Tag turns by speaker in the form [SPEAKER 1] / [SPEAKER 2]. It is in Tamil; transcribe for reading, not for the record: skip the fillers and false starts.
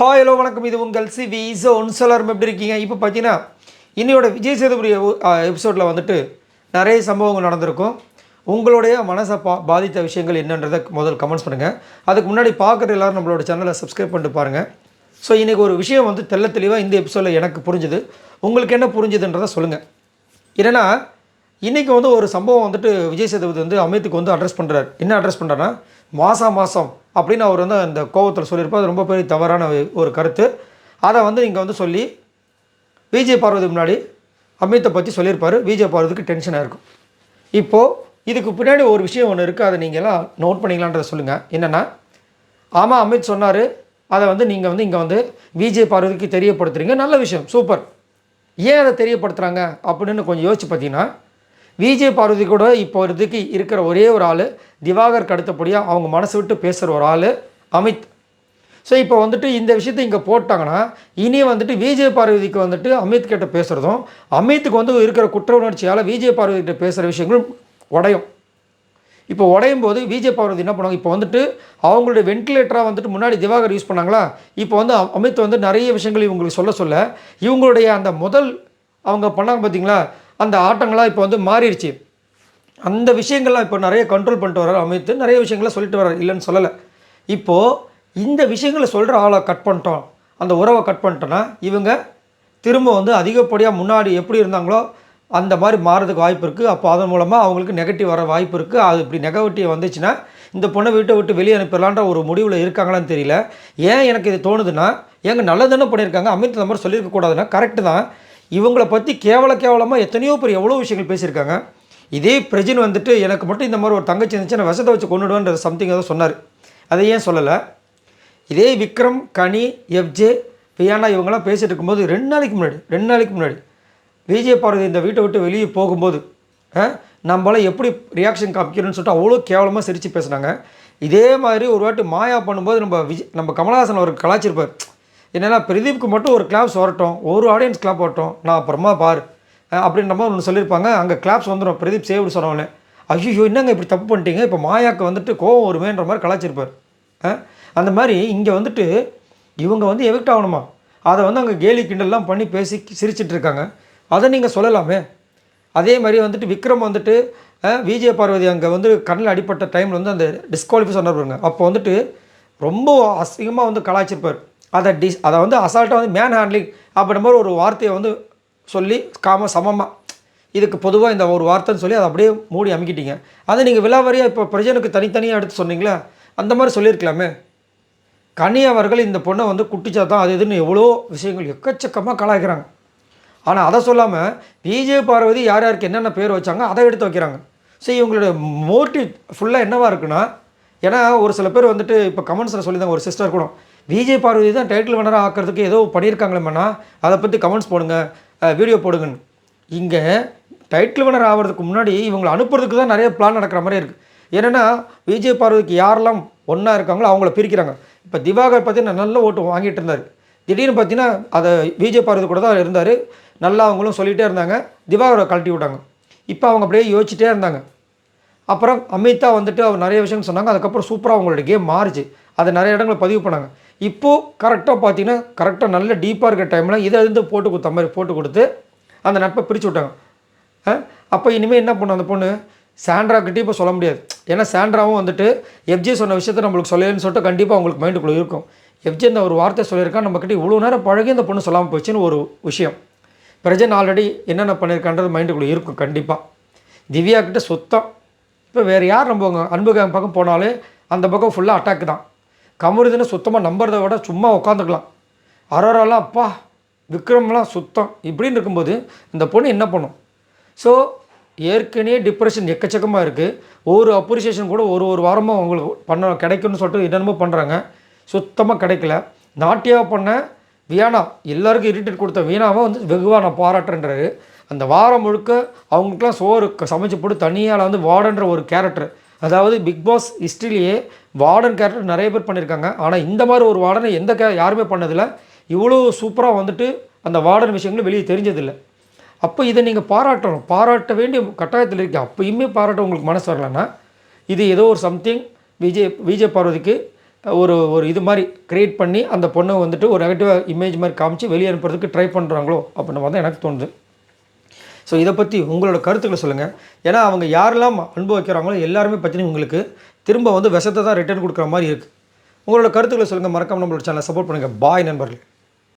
[SPEAKER 1] ஹாய் ஹலோ வணக்கம். இது உங்கள் சிவி ஜோன். எல்லாரும் எப்படி இருக்கீங்க? இப்போ பார்த்தீங்கன்னா இன்னையோட விஜய் சேதுபதி எபிசோடில் வந்துட்டு நிறைய சம்பவங்கள் நடந்திருக்கும். உங்களுடைய மனசை பாதித்த விஷயங்கள் என்னன்றதை முதல் கமெண்ட்ஸ் பண்ணுங்கள். அதுக்கு முன்னாடி பார்க்குற எல்லோரும் நம்மளோட சேனலை சப்ஸ்கிரைப் பண்ணிட்டு பாருங்கள். ஸோ இன்றைக்கி ஒரு விஷயம் வந்து தெளிவாக இந்த எபிசோடில் எனக்கு புரிஞ்சுது. உங்களுக்கு என்ன புரிஞ்சுதுன்றதை சொல்லுங்கள். ஏன்னா இன்றைக்கி வந்து ஒரு சம்பவம் வந்துட்டு விஜய் சேதுபதி வந்து அமித்துக்கு வந்து அட்ரஸ் பண்ணுறாரு. என்ன அட்ரஸ் பண்ணுறாருன்னா மாதம் அப்படின்னு அவர் வந்து அந்த கோவத்தில் சொல்லியிருப்பார். அது ரொம்ப பெரிய தவறான ஒரு கருத்து. அதை வந்து இங்கே வந்து சொல்லி விஜய் பார்வதி முன்னாடி அமித்தை பற்றி சொல்லியிருப்பார். விஜய் பார்வதிக்கு டென்ஷனாக இருக்கும். இப்போது இதுக்கு பின்னாடி ஒரு விஷயம் ஒன்று இருக்குது. அதை நீங்கள்லாம் நோட் பண்ணிக்கலான்றதை சொல்லுங்கள். என்னென்னா, ஆமாம் அமித் சொன்னார், அதை வந்து நீங்கள் வந்து இங்கே வந்து விஜய் பார்வதிக்கு தெரியப்படுத்துகிறீங்க. நல்ல விஷயம், சூப்பர். ஏன் அதை தெரியப்படுத்துகிறாங்க அப்படின்னு கொஞ்சம் யோசிச்சு பார்த்தீங்கன்னா, விஜய் பார்வதி கூட இப்போ இதுக்கு இருக்கிற ஒரே ஒரு ஆள், திவாகருக்கு அடுத்தபடியாக அவங்க மனசு விட்டு பேசுகிற ஒரு ஆள் அமித். ஸோ இப்போ வந்துட்டு இந்த விஷயத்தை இங்கே போட்டாங்கன்னா, இனி வந்துட்டு விஜய் பார்வதிக்கு வந்துட்டு அமித் கிட்ட பேசுகிறதும், அமித்துக்கு வந்து இருக்கிற குற்ற உணர்ச்சியால் விஜய் பார்வதி கிட்ட பேசுகிற விஷயங்களும் உடையும். இப்போ உடையும் போது விஜய் பார்வதி என்ன பண்ணுவாங்க, இப்போ வந்துட்டு அவங்களுடைய வென்டிலேட்டராக வந்துட்டு முன்னாடி திவாகர் யூஸ் பண்ணாங்களா, இப்போ வந்து அமித் வந்து நிறைய விஷயங்கள் இவங்களுக்கு சொல்ல இவங்களுடைய அந்த முதல் அவங்க பண்ணாங்க பார்த்தீங்களா, அந்த ஆட்டங்களாக இப்போ வந்து மாறிடுச்சு. அந்த விஷயங்கள்லாம் இப்போ நிறைய கண்ட்ரோல் பண்ணிட்டு வர்றாரு அமித். நிறைய விஷயங்கள்லாம் சொல்லிட்டு வர்றாரு, இல்லைன்னு சொல்லலை. இப்போது இந்த விஷயங்களை சொல்கிற ஆளை கட் பண்ணிட்டோம், அந்த உறவை கட் பண்ணிட்டோன்னா இவங்க திரும்ப வந்து அதிகப்படியாக முன்னாடி எப்படி இருந்தாங்களோ அந்த மாதிரி மாறதுக்கு வாய்ப்பு இருக்குது. அப்போ அதன் மூலமாக அவங்களுக்கு நெகட்டிவ் வர வாய்ப்பு இருக்குது. அது இப்படி நெகட்டிவ் வந்துச்சுன்னா இந்த பொண்ணை வீட்டை விட்டு வெளியே அனுப்பிடலான்ற ஒரு முடிவில் இருக்காங்களான்னு தெரியல. ஏன் எனக்கு இது தோணுதுன்னா, ஏங்க நல்லதுன்னு பண்ணியிருக்காங்க, அமித் இந்த மாதிரி சொல்லியிருக்கக்கூடாதுன்னா கரெக்டு தான். இவங்களை பற்றி கேவலமாக எத்தனையோ பேர் எவ்வளோ விஷயங்கள் பேசியிருக்காங்க. இதே பிரஜின் வந்துட்டு எனக்கு மட்டும் இந்த மாதிரி ஒரு தங்கச்சி இருந்துச்சு, நான் விஷத்தை வச்சு கொண்டுடுவேன்றது சம்திங் ஏதோ சொன்னார். அதை ஏன் சொல்லலை? இதே விக்ரம், கனி, எஃப்ஜே, பியானா இவங்கெல்லாம் பேசிகிட்டு இருக்கும்போது ரெண்டு நாளைக்கு முன்னாடி விஜய் பார்வதி இந்த வீட்டை விட்டு வெளியே போகும்போது நம்மளால் எப்படி ரியாக்ஷன் காமிக்கணும்னு சொல்லிட்டு அவ்வளோ கேவலமாக சிரித்து பேசுனாங்க. இதே மாதிரி ஒரு வாட்டி மாயா பண்ணும்போது நம்ம கமலஹாசன் அவருக்கு கலாச்சிருப்பார். என்னென்னா, பிரதீப்க்கு மட்டும் ஒரு கிளாப்ஸ் வரட்டும், ஒரு ஆடியன்ஸ் கிளாப் வரட்டும், நான் அப்புறமா பாரு அப்படின்ற மாதிரி ஒன்று சொல்லியிருப்பாங்க. அங்கே கிளாப்ஸ் வந்துடும் பிரதீப் சேவ்டு சொன்னவொடனே. ஐயோ என்னங்க இப்படி தப்பு பண்ணிட்டீங்க, இப்போ மாயாவுக்கு வந்துட்டு கோவம் வருமேன்ற மாதிரி கலாச்சிருப்பார். அந்த மாதிரி இங்கே வந்துட்டு இவங்க வந்து எவிக்ட் ஆகணுமா, அதை வந்து அங்கே கேலி கிண்டல்லாம் பண்ணி பேசி சிரிச்சிட்டு இருக்காங்க. அதை நீங்கள் சொல்லலாமே. அதே மாதிரி வந்துட்டு விக்ரம் வந்துட்டு விஜய் பார்வதி அங்கே வந்து கண்ணில் அடிப்பட்ட டைமில் வந்து அந்த டிஸ்குவாலிஃபை சொன்னார். அப்போ வந்துட்டு ரொம்ப அசிங்கமாக வந்து கலாச்சிருப்பார். அதை வந்து அசால்ட்டாக வந்து மேன் ஹேண்ட்லிங் அப்படின்ற மாதிரி ஒரு வார்த்தையை வந்து சொல்லி சமமாக இதுக்கு பொதுவாக இந்த ஒரு வார்த்தைன்னு சொல்லி அதை அப்படியே மூடி அமைக்கிட்டீங்க. அதை நீங்கள் விலாவரியாக இப்போ பிரஜனுக்கு தனித்தனியாக எடுத்து சொன்னீங்களா, அந்த மாதிரி சொல்லியிருக்கலாமே. கனி அவர்கள் இந்த பொண்ணை வந்து குட்டிச்சாத்தான் அது இதுன்னு எவ்வளோ விஷயங்கள் எக்கச்சக்கமாக கலாய்க்கிறாங்க. ஆனால் அதை சொல்லாமல் விஜய் பார்வதி யார் யாருக்கு என்னென்ன பேர் வச்சாங்க அதை எடுத்து வைக்கிறாங்க. ஸோ இவங்களோட மோட்டிவ் ஃபுல்லாக என்னவாக இருக்குன்னா, ஏன்னா ஒரு சில பேர் வந்துட்டு இப்போ கமெண்ட்ஸில் சொல்லியிருந்தாங்க, ஒரு சிஸ்டர் கூட விஜய் பார்வதி தான் டைட்டில் வினராக ஆக்கிறதுக்கு ஏதோ பண்ணியிருக்காங்களேம்மா, அதை பற்றி கமெண்ட்ஸ் போடுங்க, வீடியோ போடுங்கன்னு. இங்கே டைட்டில் வினர் ஆகிறதுக்கு முன்னாடி இவங்களை அனுப்புறதுக்கு தான் நிறைய பிளான் நடக்கிற மாதிரி இருக்குது. ஏன்னா விஜய் பார்வதிக்கு யாரெல்லாம் ஒன்றா இருக்காங்களோ அவங்கள பிரிக்கிறாங்க. இப்போ திவாகர் பார்த்தீங்கன்னா நல்ல ஓட்டு வாங்கிட்டு இருந்தார். திடீர்னு பார்த்தீங்கன்னா அதை விஜய் பார்வதி கூட தான் இருந்தார், நல்லா அவங்களும் சொல்லிகிட்டே இருந்தாங்க. திவாகரை கழட்டி விட்டாங்க. இப்போ அவங்க அப்படியே யோசிச்சுட்டே இருந்தாங்க. அப்புறம் அமிதா வந்துட்டு அவர் நிறைய விஷயம் சொன்னாங்க. அதுக்கப்புறம் சூப்பராக அவங்களோட கேம் மாறிச்சு. அதை நிறைய இடங்களை பதிவு பண்ணாங்க. இப்போது கரெக்டாக பார்த்தீங்கன்னா கரெக்டாக நல்ல டீப்பாக இருக்கிற டைமில் இதை இருந்து போட்டு கொடுத்த மாதிரி போட்டு கொடுத்து அந்த நட்பை பிரித்து விட்டாங்க. அப்போ இனிமேல் என்ன பண்ணும் அந்த பொண்ணு, சாண்ட்ராக்கிட்டே இப்போ சொல்ல முடியாது. ஏன்னா சாண்ட்ராவும் வந்துட்டு எஃப்ஜே சொன்ன விஷயத்தை நம்மளுக்கு சொல்லலன்னு சொல்லிட்டு கண்டிப்பாக அவங்களுக்கு மைண்டுக்குள்ளே இருக்கும். எஃப்ஜே இந்த ஒரு வார்த்தை சொல்லியிருக்கா, நம்மக்கிட்ட இவ்வளோ நேரம் பழகி இந்த பொண்ணு சொல்லாமல் போச்சுன்னு ஒரு விஷயம். பிரஜன் ஆல்ரெடி என்னென்ன பண்ணியிருக்கான்றது மைண்டுக்குள்ளே இருக்கும் கண்டிப்பாக. திவ்யா கிட்ட சுத்தம். இப்போ வேறு யார் நம்ம அன்புகாங்க பக்கம் போனாலே அந்த பக்கம் ஃபுல்லாக அட்டாக்கு தான். கமருதுன்னு சுத்தமாக நம்புறதை விட சும்மா உட்காந்துக்கலாம். அரோராலாம் அப்பா, விக்ரம்லாம் சுத்தம். இப்படின்னு இருக்கும்போது இந்த பொண்ணு என்ன பண்ணும்? ஸோ ஏற்கனவே டிப்ரெஷன் எக்கச்சக்கமாக இருக்குது. ஒரு அப்ரிசியேஷன் கூட ஒரு வாரமாக அவங்களுக்கு கிடைக்கும்னு சொல்லிட்டு என்னென்னமோ பண்ணுறாங்க, சுத்தமாக கிடைக்கல. நாட்டியாக பண்ண வீணா, எல்லாருக்கும் இரிட்டேட் கொடுத்த வீணாவை வந்து வெகுவாக நான் பாராட்டுறேன்றாரு. அந்த வாரம் முழுக்க அவங்களுக்குலாம் சோறு சமைச்சு போட்டு தனியால் வந்து வார்டன்ற ஒரு கேரக்டர், அதாவது பிக் பாஸ் ஹிஸ்ட்ரியிலேயே வார்டன் கேரக்டர் நிறைய பேர் பண்ணியிருக்காங்க. ஆனால் இந்த மாதிரி ஒரு வார்டனை யாருமே பண்ணதில்லை. இவ்வளோ சூப்பராக வந்துட்டு அந்த வார்டன் விஷயங்களும் வெளியே தெரிஞ்சதில்லை. அப்போ இதை நீங்கள் பாராட்டணும், பாராட்ட வேண்டிய கட்டாயத்தில் இருக்கீங்க. அப்போயுமே பாராட்ட உங்களுக்கு மனசு வரலன்னா இது ஏதோ ஒரு சம்திங் விஜய் பார்வதிக்கு ஒரு ஒரு இது மாதிரி க்ரியேட் பண்ணி அந்த பொண்ணை வந்துட்டு ஒரு நெகட்டிவாக இமேஜ் மாதிரி காமிச்சு வெளியே அனுப்புறதுக்கு ட்ரை பண்ணுறாங்களோ அப்படின்ற மாதிரி தான் எனக்கு தோணுது. ஸோ இதை பற்றி உங்களோட கருத்துக்களை சொல்லுங்கள். ஏன்னா அவங்க யாரெல்லாம் அன்பு வைக்கிறாங்களோ எல்லாருமே பார்த்தீங்கன்னா உங்களுக்கு திரும்ப வந்து விஷத்தை தான் ரிட்டர்ன் கொடுக்குற மாதிரி இருக்குது. உங்களோட கருத்துக்களை சொல்லுங்கள். மறக்காம நம்மளோட சேனலை சப்போர்ட் பண்ணுங்கள். பாய் நண்பர்கள்.